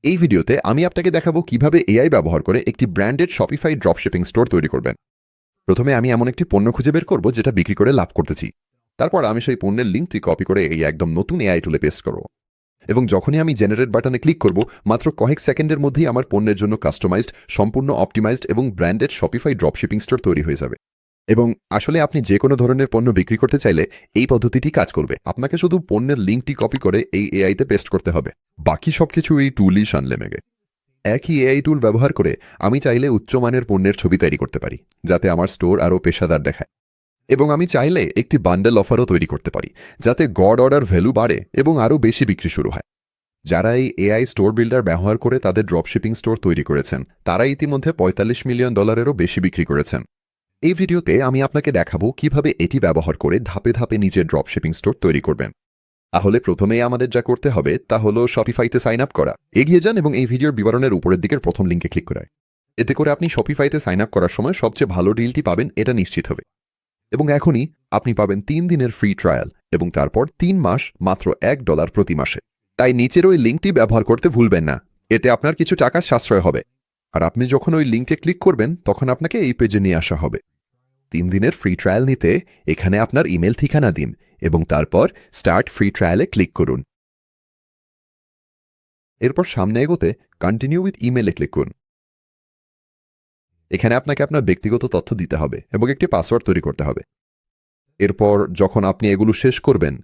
এই ভিডিওতে আমি আপনাকে দেখাবো কিভাবে এআই ব্যবহার করে একটি ব্র্যান্ডেড শপিফাই ড্রপশিপিং স্টোর তৈরি করবেন। প্রথমে আমি এমন একটি পণ্য খুঁজে বের করব যেটা বিক্রি করে লাভ করতেছি। তারপর আমি সেই পণ্যের লিঙ্কটি কপি করে এই একদম নতুন এআই টুলে পেস্ট করব, এবং যখনই আমি জেনারেট বাটনে ক্লিক করব মাত্র কয়েক সেকেন্ডের মধ্যেই আমার পণ্যের জন্য কাস্টমাইজড, সম্পূর্ণ অপটিমাইজড এবং ব্র্যান্ডেড শপিফাই ড্রপশিপিং স্টোর তৈরি হয়ে যাবে। এবং আসলে আপনি যে কোনো ধরনের পণ্য বিক্রি করতে চাইলে এই পদ্ধতিটি কাজ করবে। আপনাকে শুধু পণ্যের লিঙ্কটি কপি করে এই এআইতে পেস্ট করতে হবে, বাকি সবকিছু এই টুলই সামলে নেবে। একই এআই টুল ব্যবহার করে আমি চাইলে উচ্চমানের পণ্যের ছবি তৈরি করতে পারি, যাতে আমার স্টোর আরও পেশাদার দেখায়। এবং আমি চাইলে একটি বান্ডেল অফারও তৈরি করতে পারি, যাতে গড অর্ডার ভ্যালু বাড়ে এবং আরও বেশি বিক্রি শুরু হয়। যারা এই এআই স্টোর বিল্ডার ব্যবহার করে তাদের ড্রপশিপিং স্টোর তৈরি করেছেন, তারা ইতিমধ্যে $45 মিলিয়ন বেশি বিক্রি করেছেন। এই ভিডিওতে আমি আপনাকে দেখাবো কিভাবে এটি ব্যবহার করে ধাপে ধাপে নিজের ড্রপশিপিং স্টোর তৈরি করবেন। তাহলে প্রথমেই আমাদের যা করতে হবে তা হলো শপিফাইতে সাইন আপ করা। এগিয়ে যান এবং এই ভিডিওর বিবরণের উপরের দিকের প্রথম লিঙ্কে ক্লিক করায়। এতে করে আপনি শপিফাইতে সাইন আপ করার সময় সবচেয়ে ভালো ডিলটি পাবেন, এটা নিশ্চিত হবে। এবং এখনই আপনি পাবেন 3 দিনের ফ্রি ট্রায়াল এবং তারপর 3 মাস মাত্র $1 প্রতি মাসে। তাই নিচের ওই লিঙ্কটি ব্যবহার করতে ভুলবেন না, এতে আপনার কিছু টাকা সাশ্রয় হবে। আর আপনি যখন ওই লিঙ্কে ক্লিক করবেন তখন আপনাকে এই পেজে নিয়ে আসা হবে। 3 দিনের ফ্রি ট্রায়াল নিতে এখানে আপনার ইমেল ঠিকানা দিন এবং তারপর স্টার্ট ফ্রি ট্রায়ালে ক্লিক করুন। এরপর সামনে এগোতে কন্টিনিউ উইথ ইমেলে ক্লিক করুন। এখানে আপনাকে আপনার ব্যক্তিগত তথ্য দিতে হবে এবং একটি পাসওয়ার্ড তৈরি করতে হবে। এরপর যখন আপনি এগুলো শেষ করবেন,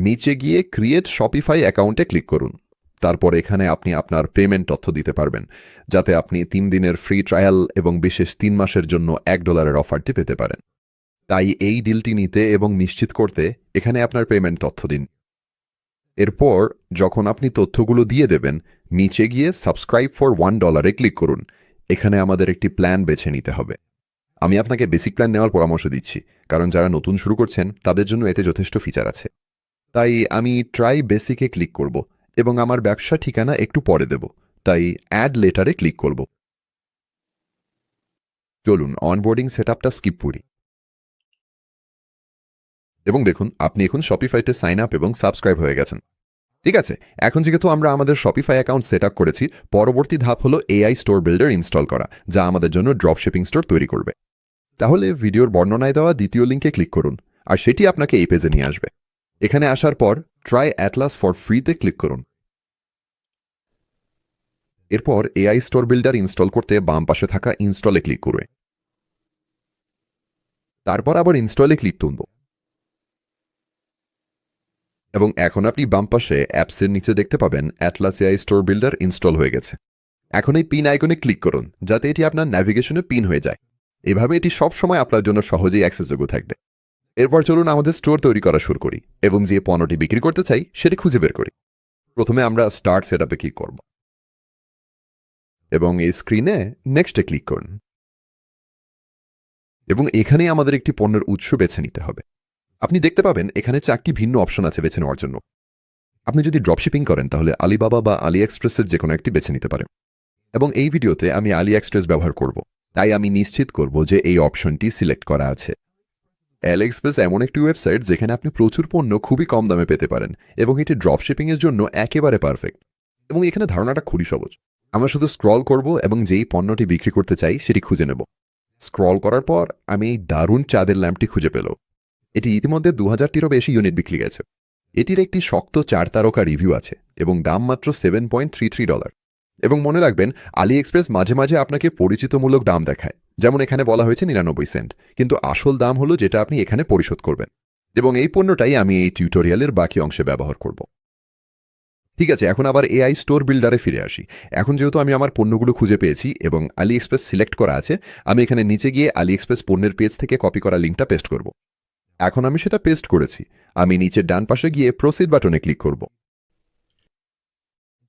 নিচে গিয়ে ক্রিয়েট শপিফাই অ্যাকাউন্টে ক্লিক করুন। তারপর এখানে আপনি আপনার পেমেন্ট তথ্য দিতে পারবেন, যাতে আপনি 3 দিনের ফ্রি ট্রায়াল এবং বিশেষ 3 মাসের জন্য $1 অফারটি পেতে পারেন। তাই এই ডিলটি নিতে এবং নিশ্চিত করতে এখানে আপনার পেমেন্ট তথ্য দিন। এরপর যখন আপনি তথ্যগুলো দিয়ে দেবেন, নিচে গিয়ে সাবস্ক্রাইব ফর $1 ক্লিক করুন। এখানে আমাদের একটি প্ল্যান বেছে নিতে হবে। আমি আপনাকে বেসিক প্ল্যান নেওয়ার পরামর্শ দিচ্ছি, কারণ যারা নতুন শুরু করছেন তাদের জন্য এতে যথেষ্ট ফিচার আছে। তাই আমি ট্রাই বেসিকে ক্লিক করব এবং আমার ব্যবসা ঠিকানা একটু পরে দেব, তাই অ্যাড লেটারে ক্লিক করব। চলুন অনবোর্ডিং সেটআপটা স্কিপ করি। এবং দেখুন আপনি এখন শপিফাইতে সাইন আপ এবং সাবস্ক্রাইব হয়ে গেছেন। ঠিক আছে, এখন যেহেতু আমরা আমাদের শপিফাই অ্যাকাউন্ট সেট আপ করেছি, পরবর্তী ধাপ হলো এআই স্টোর বিল্ডার ইনস্টল করা, যা আমাদের জন্য ড্রপশিপিং স্টোর তৈরি করবে। তাহলে ভিডিওর বর্ণনায় দেওয়া দ্বিতীয় লিঙ্কে ক্লিক করুন, আর সেটি আপনাকে এই পেজে নিয়ে আসবে। এখানে আসার পর ট্রাই অ্যাটলাস ফর ফ্রিতে ক্লিক করুন। এরপর এআই স্টোর বিল্ডার ইনস্টল করতে বাম পাশে থাকা ইনস্টলে ক্লিক করবে। তারপর আবার ইনস্টলে ক্লিক তুলব এবং এখন আপনি বাম পাশে অ্যাপসের নিচে দেখতে পাবেন Atlas AI store builder install হয়ে গেছে। এখন এই পিন আইকনে ক্লিক করুন, যাতে এটি আপনার ন্যাভিগেশনে পিন হয়ে যায়। এভাবে এটি সবসময় আপনার জন্য সহজেই অ্যাক্সেসযোগ্য থাকবে। এরপর চলুন আমাদের স্টোর তৈরি করা শুরু করি এবং যে পণ্যটি বিক্রি করতে চাই সেটি খুঁজে বের করি। প্রথমে আমরা স্টার্ট সেটআপে ক্লিক করব এবং এই স্ক্রিনে নেক্সটে ক্লিক করুন। এবং এখানেই আমাদের একটি পণ্যের উৎস বেছে নিতে হবে। আপনি দেখতে পাবেন এখানে 4টি ভিন্ন অপশন আছে বেছে নেওয়ার জন্য। আপনি যদি ড্রপশিপিং করেন তাহলে আলিবাবা বা আলি এক্সপ্রেসের যে কোনো একটি বেছে নিতে পারেন। এবং এই ভিডিওতে আমি আলি এক্সপ্রেস ব্যবহার করব, তাই আমি নিশ্চিত করব যে এই অপশনটি সিলেক্ট করা আছে। আলি এক্সপ্রেস এমন একটি ওয়েবসাইট যেখানে আপনি প্রচুর পণ্য খুবই কম দামে পেতে পারেন এবং এটি ড্রপশিপিংয়ের জন্য একেবারে পারফেক্ট। এবং এখানে ধারণাটা খুবই সহজ। আমরা শুধু স্ক্রল করব এবং যেই পণ্যটি বিক্রি করতে চাই সেটি খুঁজে নেব। স্ক্রল করার পর আমি এই দারুণ চাঁদের ল্যাম্পটি খুঁজে পেল। এটি ইতিমধ্যে 2000টিরও বেশি ইউনিট বিক্রি গেছে। এটির একটি শক্ত 4 তারকা রিভিউ আছে এবং দাম মাত্র $7.33। এবং মনে রাখবেন, আলি এক্সপ্রেস মাঝে মাঝে আপনাকে পরিচিতমূলক দাম দেখায়, যেমন এখানে বলা হয়েছে 99 সেন্ট, কিন্তু আসল দাম হলো যেটা আপনি এখানে পরিশোধ করবেন। এবং এই পণ্যটাই আমি এই টিউটোরিয়ালের বাকি অংশে ব্যবহার করব। ঠিক আছে, এখন আবার এআই স্টোর বিল্ডারে ফিরে আসি। এখন যেহেতু আমি আমার পণ্যগুলো খুঁজে পেয়েছি এবং আলি এক্সপ্রেস সিলেক্ট করা আছে, আমি এখানে নিচে গিয়ে আলি এক্সপ্রেস পণ্যের পেজ থেকে কপি করা লিঙ্কটা পেস্ট করব। এখন আমি সেটা পেস্ট করেছি। আমি নিচের ডান পাশে গিয়ে প্রসিড বাটনে ক্লিক করব।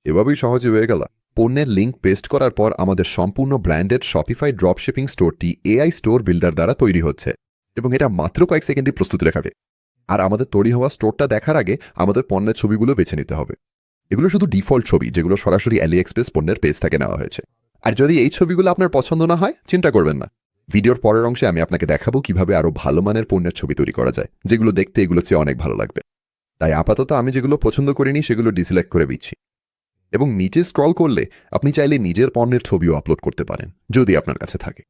এভাবেই সহজে হয়ে গেল। পণ্যের লিঙ্ক পেস্ট করার পর আমাদের সম্পূর্ণ ব্র্যান্ডেড শপিফাই ড্রপশিপিং স্টোরটি এআই স্টোর বিল্ডার দ্বারা তৈরি হচ্ছে এবং এটা মাত্র কয়েক সেকেন্ডে প্রস্তুত দেখাবে। আর আমাদের তৈরি হওয়া স্টোরটা দেখার আগে আমাদের পণ্যের ছবিগুলো বেছে নিতে হবে। এগুলো শুধু ডিফল্ট ছবি, যেগুলো সরাসরি আলি এক্সপ্রেস পণ্যের পেজ থেকে নেওয়া হয়েছে। আর যদি এই ছবিগুলো আপনার পছন্দ না হয়, চিন্তা করবেন না। ভিডিওর পরের অংশে আমি আপনাকে দেখাবো কিভাবে আরও ভালো মানের পণ্যের ছবি তৈরি করা যায়, যেগুলো দেখতে এগুলো চেয়ে অনেক ভালো লাগবে। তাই আপাতত আমি যেগুলো পছন্দ করিনি সেগুলো ডিসিলেক্ট করে দিচ্ছি। এবং নিচে স্ক্রল করলে আপনি চাইলে নিজের পণ্যের ছবিও আপলোড করতে পারেন যদি আপনার কাছে থাকে।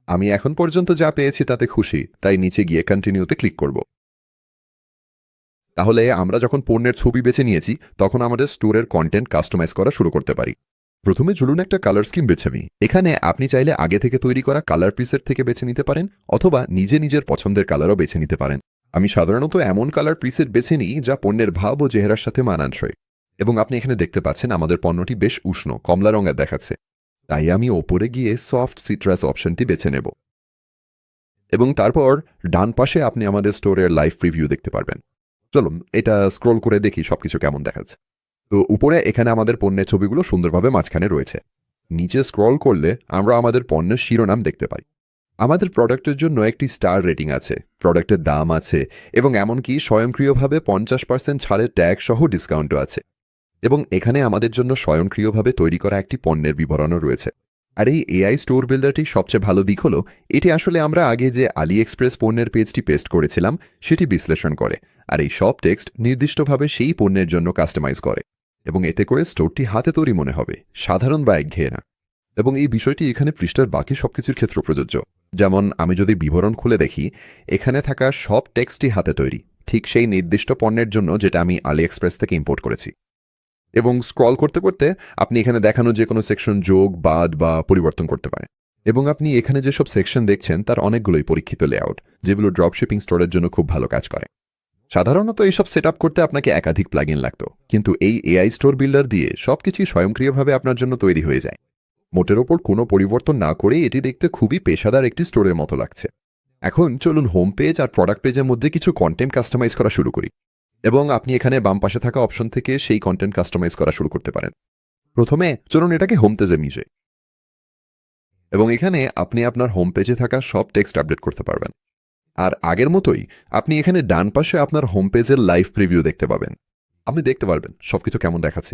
আমি এখন পর্যন্ত যা পেয়েছি তাতে খুশি, তাই নিচে গিয়ে কন্টিনিউতে ক্লিক করব। তাহলে আমরা যখন পণ্যের ছবি বেছে নিয়েছি তখন আমাদের স্টোরের কন্টেন্ট কাস্টমাইজ করা শুরু করতে পারি। প্রথমে চলুন একটা কালার স্কিম বেছে নিই। এখানে আপনি চাইলে আগে থেকে তৈরি করা কালার প্রিসেট থেকে বেছে নিতে পারেন, অথবা নিজের পছন্দের কালারও বেছে নিতে পারেন। আমি সাধারণত এমন কালার প্রিসেট বেছে নিই যা পণ্যের ভাব ও চেহারার সাথে মানানসই। এবং আপনি এখানে দেখতে পাচ্ছেন আমাদের পণ্যটি বেশ উষ্ণ কমলা রঙের দেখাচ্ছে, তাই আমি ওপরে গিয়ে সফট সিট্রাস অপশনটি বেছে নেব। এবং তারপর ডান পাশে আপনি আমাদের স্টোরের লাইভ প্রিভিউ দেখতে পারবেন। চলুন এটা স্ক্রল করে দেখি সবকিছু কেমন দেখাচ্ছে। তো উপরে এখানে আমাদের পণ্যের ছবিগুলো সুন্দরভাবে মাঝখানে রয়েছে। নিচে স্ক্রল করলে আমরা আমাদের পণ্যের শিরোনাম দেখতে পাই। আমাদের প্রোডাক্টের জন্য একটি স্টার রেটিং আছে, প্রোডাক্টের দাম আছে, এবং এমনকি স্বয়ংক্রিয়ভাবে 50% ছাড়ের ট্যাগ সহ ডিসকাউন্টও আছে। এবং এখানে আমাদের জন্য স্বয়ংক্রিয়ভাবে তৈরি করা একটি পণ্যের বিবরণও রয়েছে। আর এই এআই স্টোর বিল্ডারটি সবচেয়ে ভালো দিক হলো এটি আসলে আমরা আগে যে আলি এক্সপ্রেস পণ্যের পেজটি পেস্ট করেছিলাম সেটি বিশ্লেষণ করে, আর এই সব টেক্সট নির্দিষ্টভাবে সেই পণ্যের জন্য কাস্টমাইজ করে। এবং এতে করে স্টোরটি হাতে তৈরি মনে হবে, সাধারণ বা একঘেয়ে না। এবং এই বিষয়টি এখানে পৃষ্ঠার বাকি সবকিছুর ক্ষেত্রে প্রযোজ্য। যেমন আমি যদি বিবরণ খুলে দেখি, এখানে থাকা সব টেক্সটই হাতে তৈরি, ঠিক সেই নির্দিষ্ট পণ্যের জন্য যেটা আমি আলি এক্সপ্রেস থেকে ইম্পোর্ট করেছি। এবং স্ক্রল করতে করতে আপনি এখানে দেখানো যে কোনো সেকশন যোগ, বাদ বা পরিবর্তন করতে পারেন। এবং আপনি এখানে যেসব সেকশন দেখছেন তার অনেকগুলোই পরীক্ষিত লেআউট, যেগুলো ড্রপশিপিং স্টোরের জন্য খুব ভালো কাজ করে। সাধারণত এইসব সেট আপ করতে আপনাকে একাধিক প্লাগইন লাগতো, কিন্তু এই এআই স্টোর বিল্ডার দিয়ে সবকিছুই স্বয়ংক্রিয়ভাবে আপনার জন্য তৈরি হয়ে যায়। মোটের ওপর কোনো পরিবর্তন না করে এটি দেখতে খুবই পেশাদার একটি স্টোরের মতো লাগছে। এখন চলুন হোম পেজ আর প্রোডাক্ট পেজের মধ্যে কিছু কন্টেন্ট কাস্টমাইজ করা শুরু করি। এবং আপনি এখানে বাম পাশে থাকা অপশন থেকে সেই কন্টেন্ট কাস্টমাইজ করা শুরু করতে পারেন। প্রথমে চলুন এটাকে হোম পেজে নিয়ে যাই। এবং এখানে আপনি আপনার হোম পেজে থাকা সব টেক্সট আপডেট করতে পারবেন। আর আগের মতোই আপনি এখানে ডান পাশে আপনার হোম পেজের লাইভ প্রিভিউ দেখতে পাবেন। আপনি দেখতে পারবেন সবকিছু কেমন দেখাচ্ছে।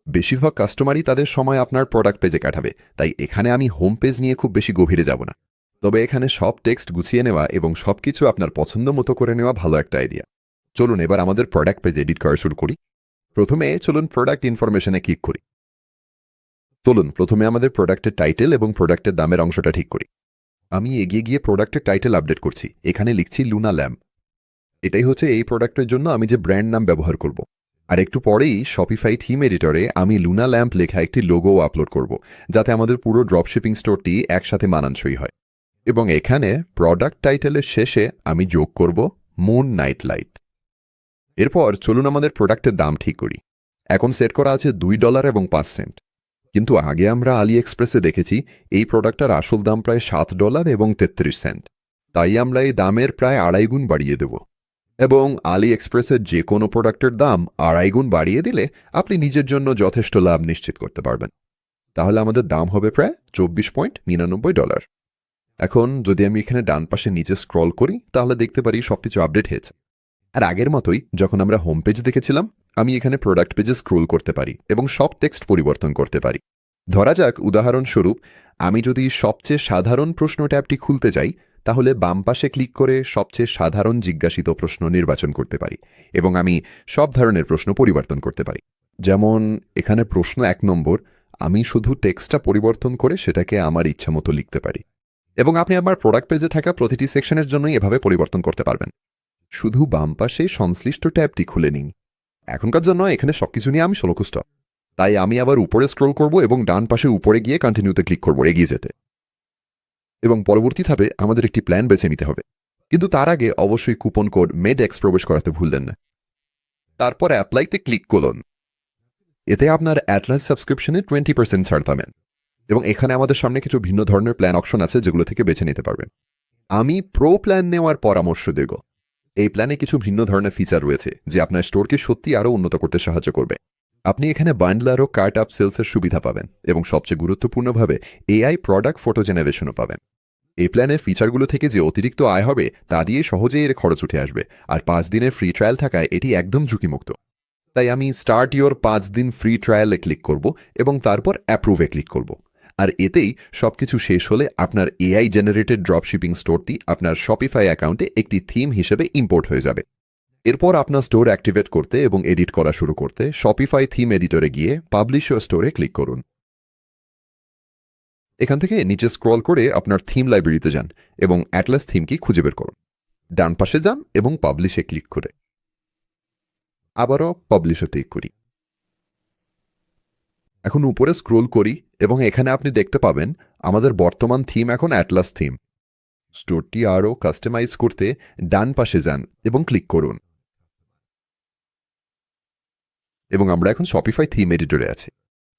বেশিরভাগ কাস্টমারই তাদের সময় আপনার প্রোডাক্ট পেজে কাটাবে, তাই এখানে আমি হোম পেজ নিয়ে খুব বেশি গভীরে যাব না। তবে এখানে সব টেক্সট গুছিয়ে নেওয়া এবং সবকিছু আপনার পছন্দ মতো করে নেওয়া ভালো একটা আইডিয়া। চলুন এবার আমাদের প্রোডাক্ট পেজ এডিট করা শুরু করি। প্রথমে চলুন প্রোডাক্ট ইনফরমেশনে ক্লিক করি। চলুন প্রথমে আমাদের প্রোডাক্টের টাইটেল এবং প্রোডাক্টের দামের অংশটা ঠিক করি। আমি এগিয়ে গিয়ে প্রোডাক্টের টাইটেল আপডেট করছি। এখানে লিখছি লুনা ল্যাম্প। এটাই হচ্ছে এই প্রোডাক্টের জন্য আমি যে ব্র্যান্ড নাম ব্যবহার করব। আর একটু পরেই শপিফাই থিম এডিটরে আমি লুনা ল্যাম্প লেখা একটি লোগো আপলোড করব, যাতে আমাদের পুরো ড্রপশিপিং স্টোরটি একসাথে মানানসই হয়। এবং এখানে প্রোডাক্ট টাইটেলের শেষে আমি যোগ করব মুন নাইট লাইট। এরপর চলুন আমাদের প্রোডাক্টের দাম ঠিক করি। এখন সেট করা আছে $2 এবং 5 সেন্ট। কিন্তু আগে আমরা আলি এক্সপ্রেসে দেখেছি এই প্রোডাক্টটার আসল দাম প্রায় $7 এবং 33 সেন্ট। তাই আমরা এই দামের প্রায় 2.5 গুণ বাড়িয়ে দেব। এবং আলি এক্সপ্রেসের যে কোনো প্রোডাক্টের দাম 2.5 গুণ বাড়িয়ে দিলে আপনি নিজের জন্য যথেষ্ট লাভ নিশ্চিত করতে পারবেন। তাহলে আমাদের দাম হবে প্রায় $24.99। এখন যদি আমি এখানে ডান পাশে নিচে স্ক্রল করি তাহলে দেখতে পারি সবকিছু আপডেট হয়েছে। আর আগের মতোই যখন আমরা হোম পেজ দেখেছিলাম, আমি এখানে প্রোডাক্ট পেজে স্ক্রোল করতে পারি এবং সব টেক্সট পরিবর্তন করতে পারি। ধরা যাক উদাহরণস্বরূপ আমি যদি সবচেয়ে সাধারণ প্রশ্ন ট্যাবটি খুলতে চাই, তাহলে বাম পাশে ক্লিক করে সবচেয়ে সাধারণ জিজ্ঞাসিত প্রশ্ন নির্বাচন করতে পারি এবং আমি সব ধরনের প্রশ্ন পরিবর্তন করতে পারি। যেমন এখানে প্রশ্ন 1 নম্বর, আমি শুধু টেক্সটটা পরিবর্তন করে সেটাকে আমার ইচ্ছা মতো লিখতে পারি। এবং আপনি আমার প্রোডাক্ট পেজে থাকা প্রতিটি সেকশনের জন্যই এভাবে পরিবর্তন করতে পারবেন। শুধু বাম পাশে সংশ্লিষ্ট ট্যাবটি খুলে নিন। এখনকার জন্য এখানে সবকিছু নিয়ে আমি ষোলকুষ্ট, তাই আমি আবার উপরে স্ক্রল করব এবং ডান পাশে উপরে গিয়ে কন্টিনিউতে ক্লিক করব এগিয়ে যেতে। এবং পরবর্তী ধাপে আমাদের একটি প্ল্যান বেছে নিতে হবে, কিন্তু তার আগে অবশ্যই কুপন কোড মেডএক্স প্রবেশ করাতে ভুলবেন না। তারপর অ্যাপ্লাইতে ক্লিক করুন। এতে আপনার অ্যাটলাস সাবস্ক্রিপশনে 20% ছাড় পাবেন। এবং এখানে আমাদের সামনে কিছু ভিন্ন ধরনের প্ল্যান অপশন আছে যেগুলো থেকে বেছে নিতে পারবেন। আমি প্রো প্ল্যান নেওয়ার পরামর্শ দেব। এই প্ল্যানে কিছু ভিন্ন ধরনের ফিচার রয়েছে যে আপনার স্টোরকে সত্যি আরও উন্নত করতে সাহায্য করবে। আপনি এখানে বান্ডলার ও কার্ট আপ সেলসের সুবিধা পাবেন এবং সবচেয়ে গুরুত্বপূর্ণভাবে এআই প্রোডাক্ট ফটো জেনারেশনও পাবেন। এই প্ল্যানের ফিচারগুলো থেকে যে অতিরিক্ত আয় হবে তা দিয়ে সহজেই এর খরচ উঠে আসবে, আর 5 দিনের ফ্রি ট্রায়াল থাকায় এটি একদম ঝুঁকিমুক্ত। তাই আমি স্টার্ট ইয়োর 5 দিন ফ্রি ট্রায়ালে ক্লিক করব এবং তারপর অ্যাপ্রুভে ক্লিক করব। আর এতেই সবকিছু শেষ হলে আপনার এআই জেনারেটেড ড্রপশিপিং স্টোরটি আপনার শপিফাই অ্যাকাউন্টে একটি থিম হিসেবে ইম্পোর্ট হয়ে যাবে। এরপর আপনার স্টোর অ্যাক্টিভেট করতে এবং এডিট করা শুরু করতে শপিফাই থিম এডিটরে গিয়ে পাবলিশ ইওর স্টোরে ক্লিক করুন। এখান থেকে নিচে স্ক্রল করে আপনার থিম লাইব্রেরিতে যান এবং অ্যাটলাস থিম কি খুঁজে বের করুন। ডান পাশে যান এবং পাবলিশে ক্লিক করে আবারও পাবলিশে ক্লিক করি। এখন উপরে স্ক্রোল করি এবং এখানে আপনি দেখতে পাবেন আমাদের বর্তমান থিম এখন অ্যাটলাস থিম। স্টোরটি আরও কাস্টমাইজ করতে ডান পাশে যান এবং ক্লিক করুন এবং আমরা এখন শপিফাই থিম এডিটরে আছি।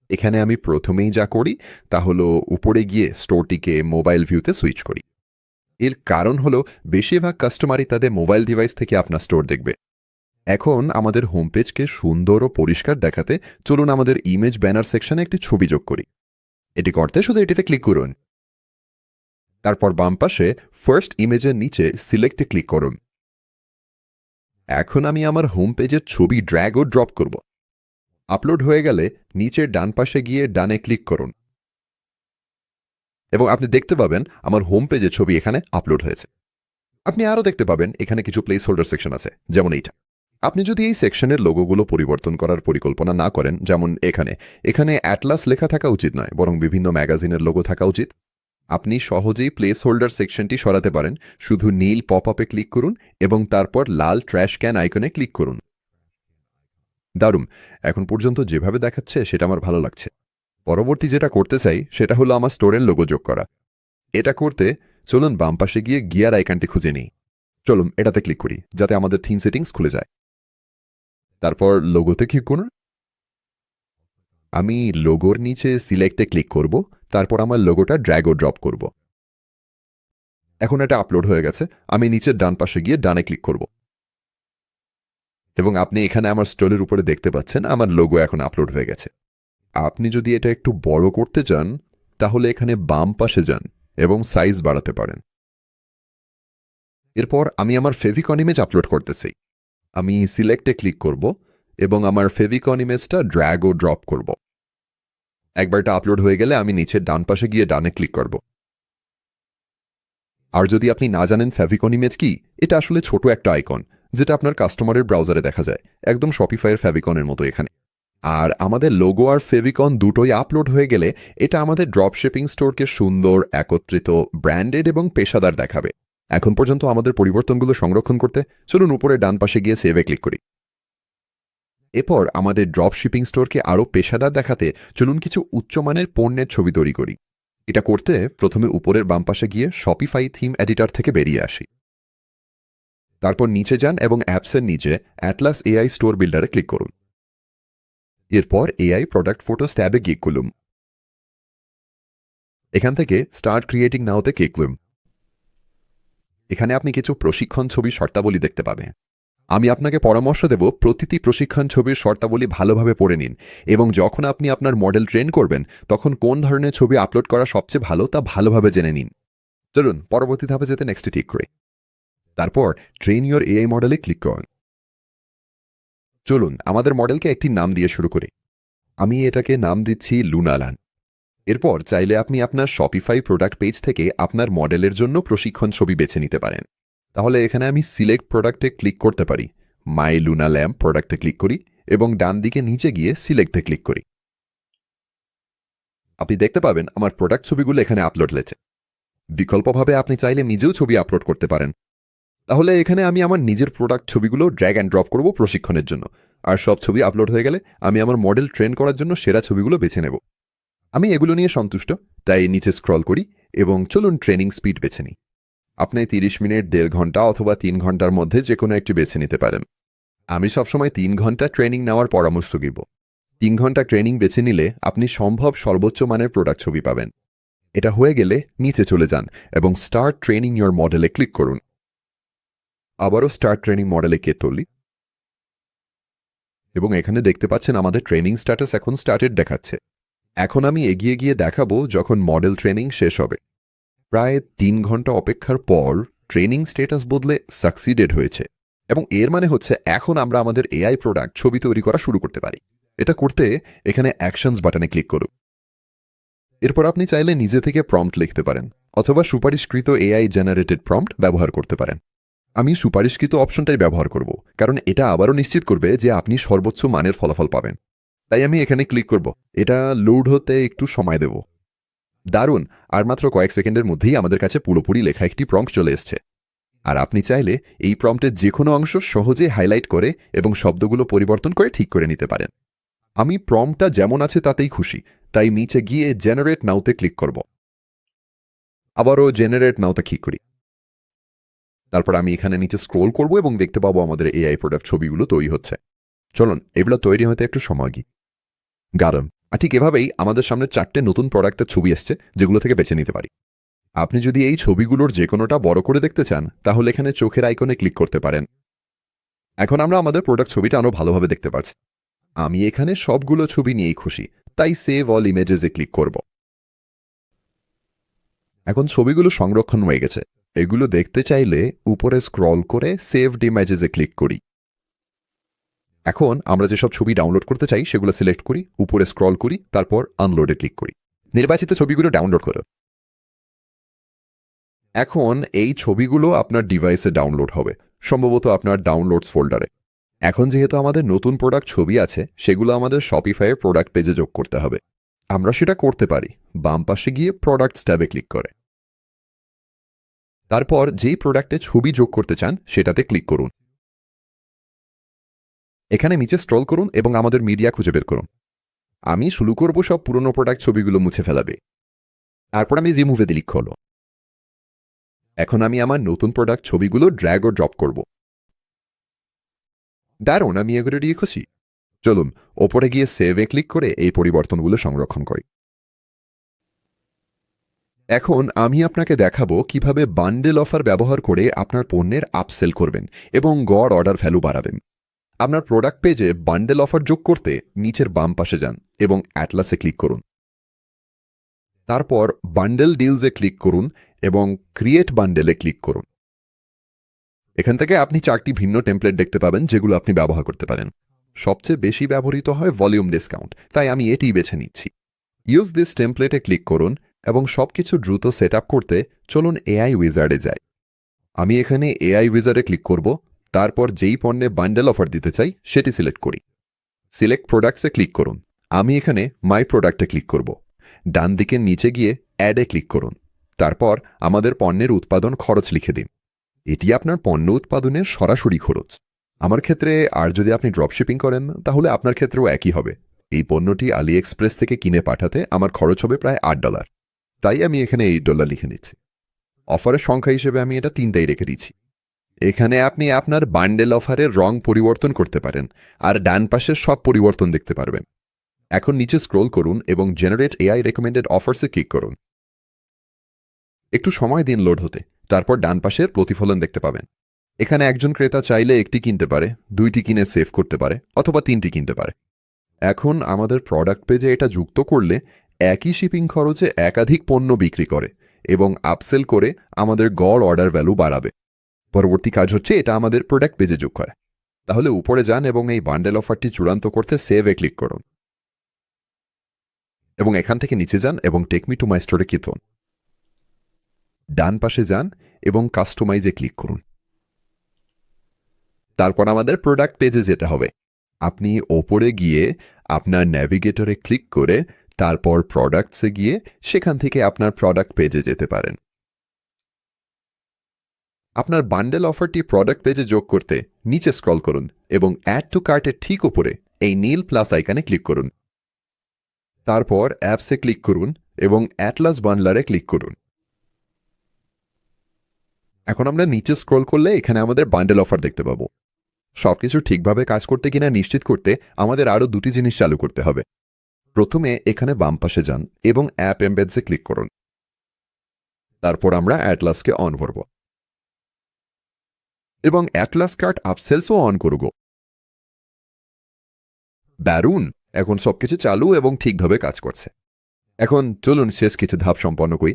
এখানে আমি প্রথমেই যা করি তা হলো উপরে গিয়ে স্টোরটিকে মোবাইল ভিউতে সুইচ করি। এর কারণ হলো বেশিরভাগ কাস্টমারই তাদের মোবাইল ডিভাইস থেকে আপনার স্টোর দেখবে। এখন আমাদের হোম পেজকে সুন্দর ও পরিষ্কার দেখাতে চলুন আমাদের ইমেজ ব্যানার সেকশনে একটি ছবি যোগ করি। এটি করতে শুধু এটিতে ক্লিক করুন। তারপর বাম পাশে ফার্স্ট ইমেজের নিচে সিলেক্টে ক্লিক করুন। এখন আমি আমার হোম পেজের ছবি ড্র্যাগ ও ড্রপ করব। আপলোড হয়ে গেলে নিচের ডান পাশে গিয়ে ডানে ক্লিক করুন এবং আপনি দেখতে পাবেন আমার হোম পেজের ছবি এখানে আপলোড হয়েছে। আপনি আরও দেখতে পাবেন এখানে কিছু প্লেস হোল্ডার সেকশন আছে, যেমন এইটা। আপনি যদি এই সেকশনের লোগোগুলো পরিবর্তন করার পরিকল্পনা না করেন, যেমন এখানে অ্যাটলাস লেখা থাকা উচিত নয়, বরং বিভিন্ন ম্যাগাজিনের লোগো থাকা উচিত, আপনি সহজেই প্লেস হোল্ডার সেকশনটি সরাতে পারেন। শুধু নীল পপ আপে ক্লিক করুন এবং তারপর লাল ট্র্যাশ ক্যান আইকনে ক্লিক করুন। দারুণ, এখন পর্যন্ত যেভাবে দেখাচ্ছে সেটা আমার ভালো লাগছে। পরবর্তী যেটা করতে চাই সেটা হলো আমার স্টোরের লোগো যোগ করা। এটা করতে চলুন বাম পাশে গিয়ে গিয়ার আইকনটি খুঁজে নিই। চলুন এটাতে ক্লিক করি যাতে আমাদের থিম সেটিংস খুলে যায়। তারপর লোগোতে ক্লিক করুন। আমি লোগোর নিচে সিলেক্টে ক্লিক করব, তারপর আমার লোগোটা ড্র্যাগ ও ড্রপ করব। এখন এটা আপলোড হয়ে গেছে। আমি নিচের ডান পাশে গিয়ে ডানে ক্লিক করব এবং আপনি এখানে আমার স্টোরের উপরে দেখতে পাচ্ছেন আমার লোগো এখন আপলোড হয়ে গেছে। আপনি যদি এটা একটু বড় করতে চান তাহলে এখানে বাম পাশে যান এবং সাইজ বাড়াতে পারেন। এরপর আমি আমার ফেভিকন ইমেজ আপলোড করতেছি। আমি সিলেক্টে ক্লিক করব এবং আমার ফেভিকন ইমেজটা ড্র্যাগ ও ড্রপ করব। একবার এটা আপলোড হয়ে গেলে আমি নিচের ডান পাশে গিয়ে ডানে ক্লিক করব। আর যদি আপনি না জানেন ফেভিকন ইমেজ কি, এটা আসলে ছোট একটা আইকন যেটা আপনার কাস্টমারের ব্রাউজারে দেখা যায়, একদম শপিফাইয়ের ফেভিকনের মতো এখানে। আর আমাদের লোগো আর ফেভিকন দুটোই আপলোড হয়ে গেলে এটা আমাদের ড্রপ শিপিং স্টোরকে সুন্দর, একত্রিত, ব্র্যান্ডেড এবং পেশাদার দেখাবে। এখন পর্যন্ত আমাদের পরিবর্তনগুলো সংরক্ষণ করতে চলুন উপরে ডান পাশে গিয়ে সেভে ক্লিক করি। এরপর আমাদের ড্রপ শিপিং স্টোরকে আরও পেশাদার দেখাতে চলুন কিছু উচ্চমানের পণ্যের ছবি তৈরি করি। এটা করতে প্রথমে উপরের বাম পাশে গিয়ে শপিফাই থিম এডিটর থেকে বেরিয়ে আসি। তারপর নিচে যান এবং অ্যাপসের নিচে অ্যাটলাস এআই স্টোর বিল্ডারে ক্লিক করুন। এরপর এআই প্রোডাক্ট ফটোস ট্যাবে ক্লিক করুন। এখান থেকে স্টার্ট ক্রিয়েটিং নাওতে ক্লিক করুন। এখানে আপনি কিছু প্রশিক্ষণ ছবির শর্তাবলী দেখতে পাবেন। আমি আপনাকে পরামর্শ দেব প্রতিটি প্রশিক্ষণ ছবির শর্তাবলী ভালোভাবে পড়ে নিন এবং যখন আপনি আপনার মডেল ট্রেন করবেন তখন কোন ধরনের ছবি আপলোড করা সবচেয়ে ভালো তা ভালোভাবে জেনে নিন। চলুন পরবর্তী ধাপে যেতে নেক্সটে ঠিক করি। তারপর ট্রেন ইওর এআই মডেলে ক্লিক করুন। চলুন আমাদের মডেলকে একটি নাম দিয়ে শুরু করি। আমি এটাকে নাম দিচ্ছি লুনালান। এরপর চাইলে আপনি আপনার শপিফাই প্রোডাক্ট পেজ থেকে আপনার মডেলের জন্য প্রশিক্ষণ ছবি বেছে নিতে পারেন। তাহলে এখানে আমি সিলেক্ট প্রোডাক্টে ক্লিক করতে পারি। মাই লুনা ল্যাম্প প্রোডাক্টে ক্লিক করি এবং ডান দিকে নিচে গিয়ে সিলেক্টে ক্লিক করি। আপনি দেখতে পাবেন আমার প্রোডাক্ট ছবিগুলো এখানে আপলোড হয়েছে। বিকল্পভাবে আপনি চাইলে নিজেও ছবি আপলোড করতে পারেন। তাহলে এখানে আমি আমার নিজের প্রোডাক্ট ছবিগুলো ড্র্যাগ অ্যান্ড ড্রপ করব প্রশিক্ষণের জন্য। আর সব ছবি আপলোড হয়ে গেলে আমি আমার মডেল ট্রেন করার জন্য সেরা ছবিগুলো বেছে নেব। আমি এগুলো নিয়ে সন্তুষ্ট, তাই নিচে স্ক্রল করি এবং চলুন ট্রেনিং স্পিড বেছে নিই। আপনি 30 মিনিট, 1.5 ঘন্টা অথবা 3 ঘন্টার মধ্যে যে কোনো একটি বেছে নিতে পারেন। আমি সবসময় 3 ঘন্টা ট্রেনিং নেওয়ার পরামর্শ দিব। 3 ঘন্টা ট্রেনিং বেছে নিলে আপনি সম্ভব সর্বোচ্চ মানের প্রোডাক্ট ছবি পাবেন। এটা হয়ে গেলে নিচে চলে যান এবং স্টার্ট ট্রেনিং ইওর মডেলে ক্লিক করুন। আবারও স্টার্ট ট্রেনিং মডেলে ক্লিক করলি এবং এখানে দেখতে পাচ্ছেন আমাদের ট্রেনিং স্ট্যাটাস এখন স্টার্টেড দেখাচ্ছে। এখন আমি এগিয়ে গিয়ে দেখাবো যখন মডেল ট্রেনিং শেষ হবে। প্রায় 3 ঘন্টা অপেক্ষার পর ট্রেনিং স্ট্যাটাস বদলে সাকসিডেড হয়েছে এবং এর মানে হচ্ছে এখন আমরা আমাদের এআই প্রোডাক্ট ছবি তৈরি করা শুরু করতে পারি। এটা করতে এখানে অ্যাকশনস বাটনে ক্লিক করুন। এরপর আপনি চাইলে নিজে থেকে প্রম্পট লিখতে পারেন অথবা সুপারিশকৃত এআই জেনারেটেড প্রম্পট ব্যবহার করতে পারেন। আমি সুপারিশকৃত অপশনটাই ব্যবহার করব, কারণ এটা আবারও নিশ্চিত করবে যে আপনি সর্বোচ্চ মানের ফলাফল পাবেন। তাই আমি এখানে ক্লিক করব। এটা লোড হতে একটু সময় দেব। দারুণ! আর মাত্র কয়েক সেকেন্ডের মধ্যেই আমাদের কাছে পুরোপুরি লেখা একটি প্রম্পট চলে এসছে। আর আপনি চাইলে এই প্রম্পটের যে কোনো অংশ সহজে হাইলাইট করে এবং শব্দগুলো পরিবর্তন করে ঠিক করে নিতে পারেন। আমি প্রম্পটটা যেমন আছে তাতেই খুশি, তাই নিচে গিয়ে জেনারেট নাওতে ক্লিক করব। আবারও জেনারেট নাওতে ক্লিক করি। তারপর আমি এখানে নিচে স্ক্রোল করব এবং দেখতে পাবো আমাদের এআই প্রোডাক্ট ছবিগুলো তৈরি হচ্ছে। চলুন এগুলো তৈরি হতে একটু সময় গি গারম। আর ঠিক এভাবেই আমাদের সামনে 4টে নতুন প্রোডাক্টের ছবি এসছে, যেগুলো থেকে বেছে নিতে পারি। আপনি যদি এই ছবিগুলোর যে কোনোটা বড় করে দেখতে চান, তাহলে এখানে চোখের আইকনে ক্লিক করতে পারেন। এখন আমরা আমাদের প্রোডাক্ট ছবিটা আরও ভালোভাবে দেখতে পাচ্ছি। আমি এখানে সবগুলো ছবি নিয়েই খুশি, তাই সেভ অল ইমেজেসে ক্লিক করব। এখন ছবিগুলো সংরক্ষণ হয়ে গেছে। এগুলো দেখতে চাইলে উপরে স্ক্রল করে সেভড ইমেজেসে ক্লিক করি। এখন আমরা যেসব ছবি ডাউনলোড করতে চাই সেগুলো সিলেক্ট করি, উপরে স্ক্রল করি, তারপর আনলোডে ক্লিক করি। নির্বাচিত ছবিগুলো ডাউনলোড করো। এখন এই ছবিগুলো আপনার ডিভাইসে ডাউনলোড হবে, সম্ভবত আপনার ডাউনলোডস ফোল্ডারে। এখন যেহেতু আমাদের নতুন প্রোডাক্ট ছবি আছে, সেগুলো আমাদের শপিফাইয়ের প্রোডাক্ট পেজে যোগ করতে হবে। আমরা সেটা করতে পারি বাম পাশে গিয়ে প্রোডাক্টস ট্যাবে ক্লিক করে। তারপর যেই প্রোডাক্টে ছবি যোগ করতে চান সেটাতে ক্লিক করুন। এখানে নিচে স্ক্রল করুন এবং আমাদের মিডিয়া খুঁজে বের করুন। আমি শুরু করব সব পুরনো প্রোডাক্ট ছবিগুলো মুছে ফেলাবে। তারপর আমি রিমুভে ক্লিক হলো। এখন আমি আমার নতুন প্রোডাক্ট ছবিগুলো ড্র্যাগ ও ড্রপ করব। দারুণ, আমি এগুলো দিয়ে খুশি। চলুন ওপরে গিয়ে সেভে ক্লিক করে এই পরিবর্তনগুলো সংরক্ষণ করি। এখন আমি আপনাকে দেখাবো কিভাবে বান্ডেল অফার ব্যবহার করে আপনার পণ্যের আপসেল করবেন এবং গড় অর্ডার ভ্যালু বাড়াবেন। আপনার প্রোডাক্ট পেজে বান্ডেল অফার যোগ করতে নিচের বাম পাশে যান এবং অ্যাটলাসে ক্লিক করুন। তারপর বান্ডেল ডিলসে ক্লিক করুন এবং ক্রিয়েট বান্ডেলে ক্লিক করুন। এখান থেকে আপনি 4টি ভিন্ন টেমপ্লেট দেখতে পাবেন, যেগুলো আপনি ব্যবহার করতে পারেন। সবচেয়ে বেশি ব্যবহৃত হয় ভলিউম ডিসকাউন্ট, তাই আমি এটিই বেছে নিচ্ছি। ইউজ দিস টেমপ্লেটে ক্লিক করুন এবং সবকিছু দ্রুত সেট আপ করতে চলুন এআই উইজার্ডে যাই। আমি এখানে এআই উইজার্ডে ক্লিক করব। তারপর যেই পণ্যে বান্ডেল অফার দিতে চাই সেটি সিলেক্ট করি। সিলেক্ট প্রোডাক্টসে ক্লিক করুন। আমি এখানে মাই প্রোডাক্টে ক্লিক করব। ডান দিকের নিচে গিয়ে অ্যাডে ক্লিক করুন। তারপর আমাদের পণ্যের উৎপাদন খরচ লিখে দিন। এটি আপনার পণ্য উৎপাদনের সরাসরি খরচ। আমার ক্ষেত্রে, আর যদি আপনি ড্রপশিপিং করেন তাহলে আপনার ক্ষেত্রেও একই হবে। এই পণ্যটি আলি এক্সপ্রেস থেকে কিনে পাঠাতে আমার খরচ হবে প্রায় $8। তাই আমি এখানে $8 লিখে নিচ্ছি। অফারের সংখ্যা হিসেবে আমি এটা 3টাই রেখে দিচ্ছি। এখানে আপনি আপনার বান্ডেল অফারের রং পরিবর্তন করতে পারেন আর ডান পাশের সব পরিবর্তন দেখতে পারবেন। এখন নিচে স্ক্রোল করুন এবং জেনারেট এআই রেকমেন্ডেড অফার্সে ক্লিক করুন। একটু সময় দিন লোড হতে, তারপর ডান পাশের প্রতিফলন দেখতে পাবেন। এখানে একজন ক্রেতা চাইলে একটি কিনতে পারে, 2টি কিনে সেভ করতে পারে, অথবা 3টি কিনতে পারে। এখন আমাদের প্রোডাক্ট পেজে এটা যুক্ত করলে একই শিপিং খরচে একাধিক পণ্য বিক্রি করে এবং আপসেল করে আমাদের গড় অর্ডার ভ্যালু বাড়াবে। পরবর্তী কাজ হচ্ছে এটা আমাদের প্রোডাক্ট পেজে যোগ করে। তাহলে উপরে যান এবং এই বান্ডেল অফারটি চূড়ান্ত করতে সেভে ক্লিক করুন এবং এখান থেকে নিচে যান এবং টেক মি টু মাই স্টোরে ক্লিক করুন। ডান পাশে যান এবং কাস্টমাইজে ক্লিক করুন। তারপর আমাদের প্রোডাক্ট পেজে যেতে হবে। আপনি ওপরে গিয়ে আপনার ন্যাভিগেটরে ক্লিক করে তারপর প্রোডাক্টসে গিয়ে সেখান থেকে আপনার প্রোডাক্ট পেজে যেতে পারেন। আপনার বান্ডেল অফারটি প্রোডাক্ট পেজে যোগ করতে নিচে স্ক্রল করুন এবং অ্যাড টু কার্টের ঠিক উপরে এই নীল প্লাস আইকনে ক্লিক করুন। তারপর অ্যাপসে ক্লিক করুন এবং অ্যাটলাস বান্ডলারে ক্লিক করুন। এখন আমরা নিচে স্ক্রল করলে এখানে আমাদের বান্ডেল অফার দেখতে পাবো। সবকিছু ঠিকভাবে কাজ করতে কিনা নিশ্চিত করতে আমাদের আরও 2টি জিনিস চালু করতে হবে। প্রথমে এখানে বাম পাশে যান এবং অ্যাপ এমবেডসে ক্লিক করুন। তারপর আমরা অ্যাটলাসকে অন করব এবং অ্যাটলাস কার্ট আপসেলসও অন করব। দারুণ, এখন সবকিছু চালু এবং ঠিকভাবে কাজ করছে। এখন চলুন শেষ কিছু ধাপ সম্পন্ন করি।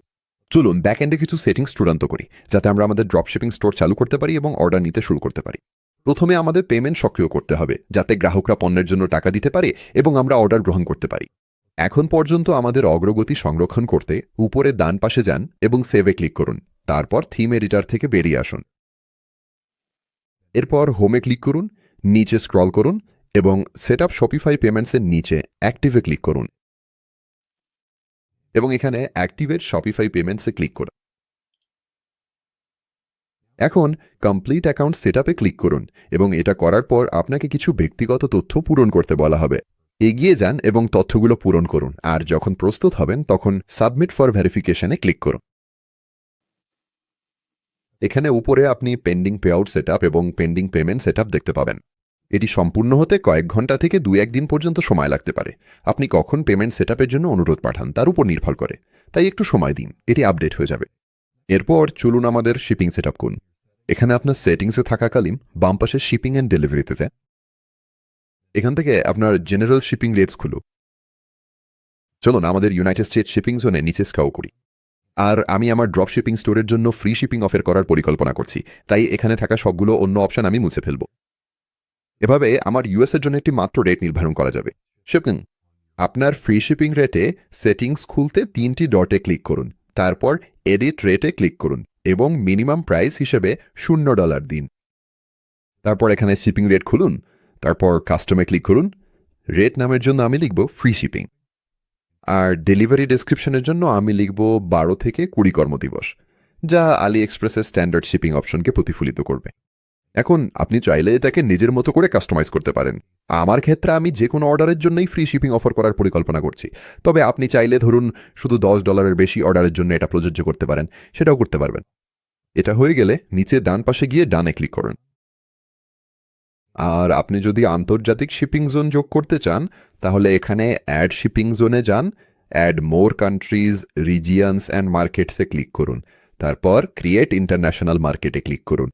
চলুন ব্যাকএন্ডে কিছু সেটিংস চূড়ান্ত করি, যাতে আমরা আমাদের ড্রপশিপিং স্টোর চালু করতে পারি এবং অর্ডার নিতে শুরু করতে পারি। প্রথমে আমাদের পেমেন্ট সক্রিয় করতে হবে, যাতে গ্রাহকরা পণ্যের জন্য টাকা দিতে পারে এবং আমরা অর্ডার গ্রহণ করতে পারি। এখন পর্যন্ত আমাদের অগ্রগতি সংরক্ষণ করতে উপরে ডান পাশে যান এবং সেভে ক্লিক করুন। তারপর থিম এডিটর থেকে বেরিয়ে আসুন। এরপর হোমে ক্লিক করুন, নিচে স্ক্রল করুন এবং সেট আপ শপিফাই পেমেন্টসের নিচে অ্যাক্টিভে ক্লিক করুন এবং এখানে অ্যাক্টিভেট শপিফাই পেমেন্টসে ক্লিক করুন। এখন কমপ্লিট অ্যাকাউন্ট সেট আপে ক্লিক করুন এবং এটা করার পর আপনাকে কিছু ব্যক্তিগত তথ্য পূরণ করতে বলা হবে। এগিয়ে যান এবং তথ্যগুলো পূরণ করুন, আর যখন প্রস্তুত হবেন তখন সাবমিট ফর ভেরিফিকেশনে ক্লিক করুন। এখানে উপরে আপনি পেন্ডিং পে আউট সেট এবং পেন্ডিং পেমেন্ট সেট দেখতে পাবেন। এটি সম্পূর্ণ হতে কয়েক ঘন্টা থেকে 2-1 দিন পর্যন্ত সময় লাগতে পারে। আপনি কখন পেমেন্ট সেট জন্য অনুরোধ পাঠান তার উপর নির্ভর করে, তাই একটু সময় দিন, এটি আপডেট হয়ে যাবে। এরপর চলুন আমাদের শিপিং সেট করুন। এখানে আপনার সেটিংসে থাকাকালীন বাম পাশে শিপিং অ্যান্ড ডেলিভারিতে যায়। এখান থেকে আপনার জেনারেল শিপিং রেটস খুলুন। চলুন আমাদের ইউনাইটেড স্টেট শিপিং জোনে নিচে স্কাউ করি। আর আমি আমার ড্রপ শিপিং স্টোরের জন্য ফ্রি শিপিং অফার করার পরিকল্পনা করছি, তাই এখানে থাকা সবগুলো অন্য অপশন আমি মুছে ফেলব। এভাবে আমার ইউএসের জন্য একটি মাত্র রেট নির্ধারণ করা যাবে। শিপিং, আপনার ফ্রি শিপিং রেটে সেটিংস খুলতে 3টি ডটে ক্লিক করুন, তারপর এডিট রেটে ক্লিক করুন এবং মিনিমাম প্রাইস হিসেবে $0 দিন। তারপর এখানে শিপিং রেট খুলুন, তারপর কাস্টমে ক্লিক করুন। রেট নামের জন্য আমি লিখব ফ্রি শিপিং, আর ডেলিভারি ডেসক্রিপশনের জন্য আমি লিখব 12 থেকে 20 কর্মদিবস, যা আলি এক্সপ্রেসের স্ট্যান্ডার্ড শিপিং অপশনকে প্রতিফলিত করবে। এখন আপনি চাইলে এটাকে নিজের মতো করে কাস্টমাইজ করতে পারেন। আমার ক্ষেত্রে আমি যে কোনো অর্ডারের জন্যই ফ্রি শিপিং অফার করার পরিকল্পনা করছি, তবে আপনি চাইলে ধরুন শুধু $10 বেশি অর্ডারের জন্য এটা প্রযোজ্য করতে পারেন, সেটাও করতে পারবেন। এটা হয়ে গেলে নিচে ডান পাশে গিয়ে ডানে ক্লিক করুন। আর আপনি যদি আন্তর্জাতিক শিপিং জোন যোগ করতে চান তাহলে এখানে অ্যাড শিপিং জোনে যান, add more countries, regions and মার্কেটসে ক্লিক করুন, তারপর ক্রিয়েট ইন্টারন্যাশনাল মার্কেটে ক্লিক করুন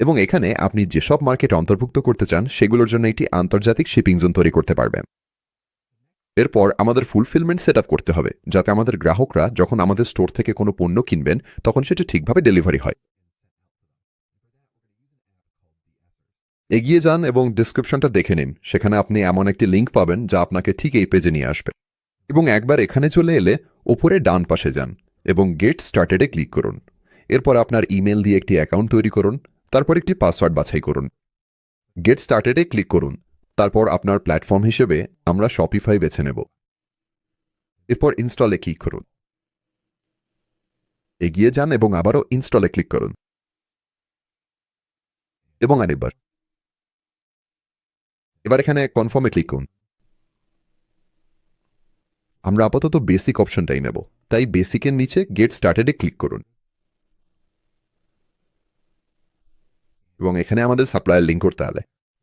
এবং এখানে আপনি যেসব মার্কেট অন্তর্ভুক্ত করতে চান সেগুলোর জন্য একটি আন্তর্জাতিক শিপিং জোন তৈরি করতে পারবেন। এরপর আমাদের ফুলফিলমেন্ট সেট করতে হবে, যাতে আমাদের গ্রাহকরা যখন আমাদের স্টোর থেকে কোনো পণ্য কিনবেন তখন সেটি ঠিকভাবে ডেলিভারি হয়। এগিয়ে যান এবং ডিসক্রিপশনটা দেখে নিন, সেখানে আপনি এমন একটি লিঙ্ক পাবেন যা আপনাকে ঠিক এই পেজে নিয়ে আসবে। এবং একবার এখানে চলে এলে ওপরে ডান পাশে যান এবং গেট স্টার্টেডে ক্লিক করুন। এরপর আপনার ইমেল দিয়ে একটি অ্যাকাউন্ট তৈরি করুন, তারপর একটি পাসওয়ার্ড বাছাই করুন। গেট স্টার্টেডে ক্লিক করুন, তারপর আপনার প্ল্যাটফর্ম হিসেবে আমরা শপিফাই বেছে নেব। এরপর ইনস্টলে ক্লিক করুন। এগিয়ে যান এবং আবারও ইনস্টলে ক্লিক করুন এবং আরেকবার। এবার এখানে কনফার্মে ক্লিক করুন। আমরা আপাতত বেসিক অপশনটাই নেব, তাই বেসিকের নিচে গেট স্টার্টেডে ক্লিক করুন এবং এখানে আমাদের সাপ্লায়ার লিঙ্ক করতে হবে।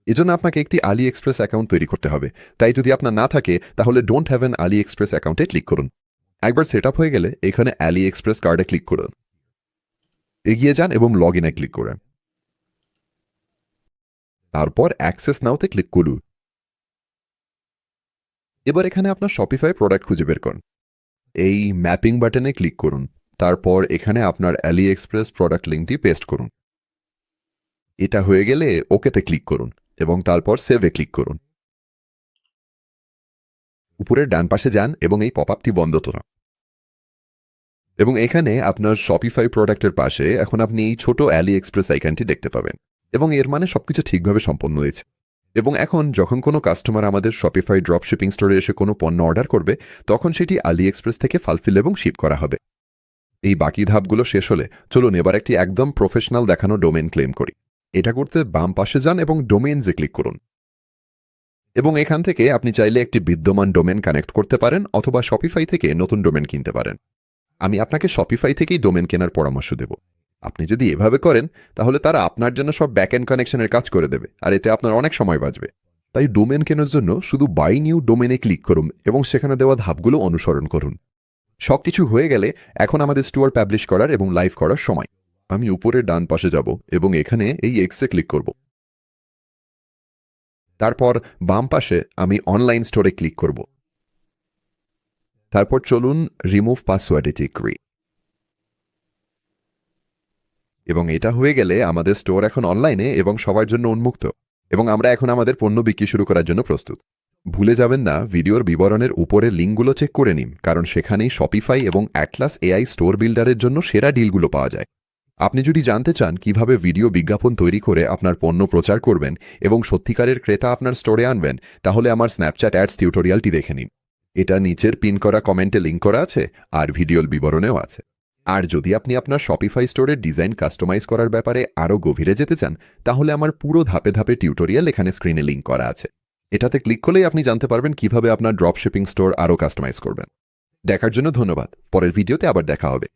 এজন্য আপনাকে একটি আলি এক্সপ্রেস অ্যাকাউন্ট তৈরি করতে হবে, তাই যদি আপনার না থাকে তাহলে don't have an Ali express অ্যাকাউন্টে ক্লিক করুন। একবার সেট হয়ে গেলে এখানে আলি এক্সপ্রেস কার্ডে ক্লিক করুন। এগিয়ে যান এবং লগ ইনে ক্লিক করুন, তারপর অ্যাক্সেস নাওতে ক্লিক করুন। এবার এখানে আপনার শপিফাই প্রোডাক্ট খুঁজে বের করুন। এই ম্যাপিং বাটনে ক্লিক করুন, তারপর এখানে আপনার আলি এক্সপ্রেস প্রোডাক্ট লিঙ্কটি পেস্ট করুন। এটা হয়ে গেলে ওকেতে ক্লিক করুন এবং তারপর সেভে ক্লিক করুন। উপরের ডান পাশে যান এবং এই পপআপটি বন্ধ করুন এবং এখানে আপনার শপিফাই প্রোডাক্টের পাশে এখন আপনি এই ছোট আলি এক্সপ্রেস আইকনটি দেখতে পাবেন এবং এর মানে সবকিছু ঠিকভাবে সম্পন্ন হয়েছে। এবং এখন যখন কোনো কাস্টমার আমাদের শপিফাই ড্রপ শিপিং স্টোরে এসে কোনো পণ্য অর্ডার করবে তখন সেটি আলি এক্সপ্রেস থেকে ফালফিল এবং শিপ করা হবে। এই বাকি ধাপগুলো শেষ হলে চলুন এবার একটি একদম প্রফেশনাল দেখানো ডোমেন ক্লেম করি। এটা করতে বাম পাশে যান এবং ডোমেইনসে ক্লিক করুন এবং এখান থেকে আপনি চাইলে একটি বিদ্যমান ডোমেন কানেক্ট করতে পারেন অথবা শপিফাই থেকে নতুন ডোমেন কিনতে পারেন। আমি আপনাকে শপিফাই থেকেই ডোমেন কেনার পরামর্শ দেব। আপনি যদি এভাবে করেন তাহলে তারা আপনার জন্য সব ব্যাকএন্ড কানেকশনের কাজ করে দেবে, আর এতে আপনার অনেক সময় বাঁচবে। তাই ডোমেন কেনার জন্য শুধু বাই নিউ ডোমেনে ক্লিক করুন এবং সেখানে দেওয়া ধাপগুলো অনুসরণ করুন। সবকিছু হয়ে গেলে এখন আমাদের স্টোর পাবলিশ করার এবং লাইভ করার সময়। আমি উপরে ডান পাশে যাব এবং এখানে এই এক্সে ক্লিক করব। তারপর বাম পাশে আমি অনলাইন স্টোরে ক্লিক করব। তারপর চলুন রিমুভ পাসওয়ার্ডে ক্লিক করি এবং এটা হয়ে গেলে আমাদের স্টোর এখন অনলাইনে এবং সবার জন্য উন্মুক্ত এবং আমরা এখন আমাদের পণ্য বিক্রি শুরু করার জন্য প্রস্তুত। ভুলে যাবেন না ভিডিওর বিবরণের উপরে লিঙ্কগুলো চেক করে নিন, কারণ সেখানেই শপিফাই এবং অ্যাটলাস এআই স্টোর বিল্ডারের জন্য সেরা ডিলগুলো পাওয়া যায়। আপনি যদি জানতে চান কিভাবে ভিডিও বিজ্ঞাপন তৈরি করে আপনার পণ্য প্রচার করবেন এবং সত্যিকারের ক্রেতা আপনার স্টোরে আনবেন, তাহলে আমার স্ন্যাপচ্যাট অ্যাডস টিউটোরিয়ালটি দেখে নিন। এটা নিচের পিন করা কমেন্টে লিঙ্ক করা আছে, আর ভিডিওর বিবরণেও আছে। আর যদি আপনি আপনার শপিফাই স্টোরের ডিজাইন কাস্টমাইজ করার ব্যাপারে আরও গভীরে যেতে চান, তাহলে আমার পুরো ধাপে ধাপে টিউটোরিয়াল এখানে স্ক্রিনে লিঙ্ক করা আছে। এটাতে ক্লিক করলেই আপনি জানতে পারবেন কিভাবে আপনার ড্রপ শিপিং স্টোর আরও কাস্টমাইজ করবেন। দেখার জন্য ধন্যবাদ। পরের ভিডিওতে আবার দেখা হবে।